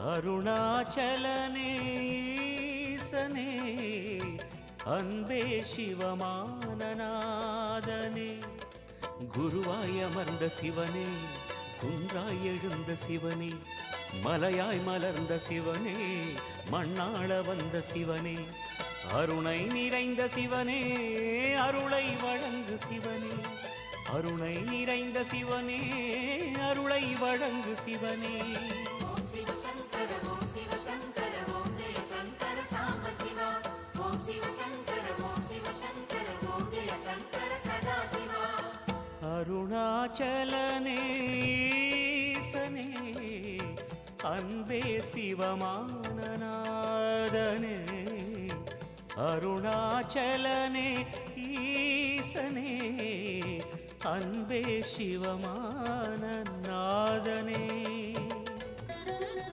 அருணாச்சலனே ஈசனே அன்பே சிவமானநாதனே குருவாய் அமர்ந்த சிவனே குன்றாய் எழுந்த சிவனே மலையாய் மலர்ந்த சிவனே மண்ணாள வந்த சிவனே அருணை நிறைந்த சிவனே அருளை வழங்கு சிவனே அருணை நிறைந்த சிவனே அருளை வழங்கு சிவனே ஓம் சிவ சங்கர ஓம் சிவ சங்கர ஓம் ஜெய சங்கர சாம்ப சிவா ஓம் சிவ சங்கர ஓம் சிவ சங்கர ஓம் ஜெய சங்கர சதா சிவா அருணாச்சலனே ஈசனே அன்பே சிவமானநாதனே அருணாச்சலனே ஈசனே அன்பே சிவமானநாதனே